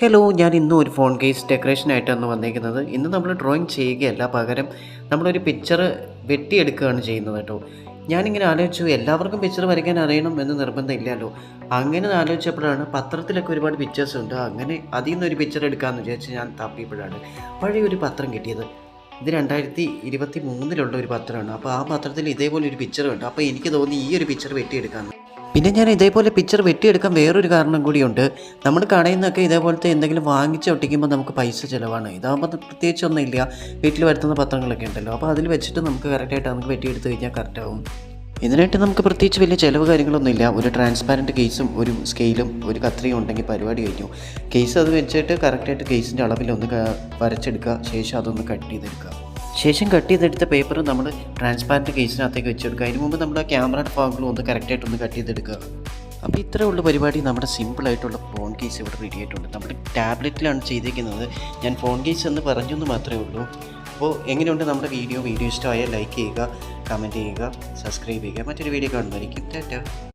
Hello, ഞാൻ ഇന്നും ഒരു ഫോൺ കേസ് ഡെക്കറേഷനായിട്ടാണ് വന്നേക്കുന്നത്. ഇന്ന് നമ്മൾ ഡ്രോയിങ് ചെയ്യുകയല്ല, പകരം നമ്മളൊരു പിക്ചർ വെട്ടിയെടുക്കുകയാണ് ചെയ്യുന്നത് കേട്ടോ. ഞാനിങ്ങനെ ആലോചിച്ചു, എല്ലാവർക്കും പിക്ചർ വരയ്ക്കാൻ അറിയണം എന്ന് നിർബന്ധമില്ലല്ലോ. അങ്ങനെ ആലോചിച്ചപ്പോഴാണ് പത്രത്തിലൊക്കെ ഒരുപാട് പിക്ചേഴ്സ് ഉണ്ട്. അങ്ങനെ അതിൽ നിന്നൊരു പിക്ചർ എടുക്കാമെന്ന് വിചാരിച്ച് ഞാൻ തപ്പിയപ്പോഴാണ് പഴയൊരു പത്രം കിട്ടിയത്. ഇത് 2023 ഒരു പത്രമാണ്. അപ്പോൾ ആ പത്രത്തിൽ ഇതേപോലെ ഒരു പിക്ചർ ഉണ്ട്. അപ്പോൾ എനിക്ക് തോന്നി ഈ ഒരു പിക്ചർ വെട്ടിയെടുക്കാമെന്ന്. പിന്നെ ഞാൻ ഇതേപോലെ പിക്ചർ വെട്ടിയെടുക്കാൻ വേറൊരു കാരണം കൂടിയുണ്ട്. നമ്മൾ കടയിൽ നിന്നൊക്കെ ഇതേപോലത്തെ എന്തെങ്കിലും വാങ്ങിച്ച് ഒട്ടിക്കുമ്പോൾ നമുക്ക് പൈസ ചിലവാണ്. ഇതാകുമ്പോൾ പ്രത്യേകിച്ചൊന്നുമില്ല, വീട്ടിൽ വരുത്തുന്ന പത്രങ്ങളൊക്കെ ഉണ്ടല്ലോ. അപ്പോൾ അതിൽ വെച്ചിട്ട് നമുക്ക് കറക്റ്റായിട്ട് നമുക്ക് വെട്ടിയെടുത്ത് കഴിഞ്ഞാൽ കറക്റ്റാവും. ഇതിനായിട്ട് നമുക്ക് പ്രത്യേകിച്ച് വലിയ ചിലവ് കാര്യങ്ങളൊന്നുമില്ല. ഒരു ട്രാൻസ്പാരൻറ്റ് കേസും ഒരു സ്കെയിലും ഒരു കത്രിയും ഉണ്ടെങ്കിൽ പരിപാടി കഴിഞ്ഞു. കേസ് അത് വെച്ചിട്ട് കറക്റ്റായിട്ട് കേസിൻ്റെ അളവിലൊന്ന് വരച്ചെടുക്കുക. ശേഷം അതൊന്ന് കട്ട് ചെയ്തെടുക്കുക. ശേഷം കട്ട് ചെയ്തെടുത്ത പേപ്പർ നമ്മൾ ട്രാൻസ്പാരൻറ്റ് കേസിനകത്തേക്ക് വെച്ചെടുക്കുക. അതിന് മുമ്പ് നമ്മുടെ ക്യാമറയുടെ ഭാഗങ്ങളും ഒന്ന് കറക്റ്റായിട്ടൊന്ന് കട്ട് ചെയ്തെടുക്കുക. അപ്പോൾ ഇത്രയേ ഉള്ള പരിപാടി. നമ്മുടെ സിമ്പിളായിട്ടുള്ള ഫോൺ കേസ് ഇവിടെ റെഡി ആയിട്ടുണ്ട്. നമ്മൾ ടാബ്ലറ്റിലാണ് ചെയ്തേക്കുന്നത്. ഞാൻ ഫോൺ കേസ് എന്ന് പറഞ്ഞെന്ന് മാത്രമേ ഉള്ളൂ. അപ്പോൾ എങ്ങനെയുണ്ട് നമ്മുടെ വീഡിയോ ഇഷ്ടമായാൽ ലൈക്ക് ചെയ്യുക, കമൻറ്റ് ചെയ്യുക, സബ്സ്ക്രൈബ് ചെയ്യുക. മറ്റൊരു വീഡിയോ കാണുന്നതായിരിക്കും. ടാറ്റാ.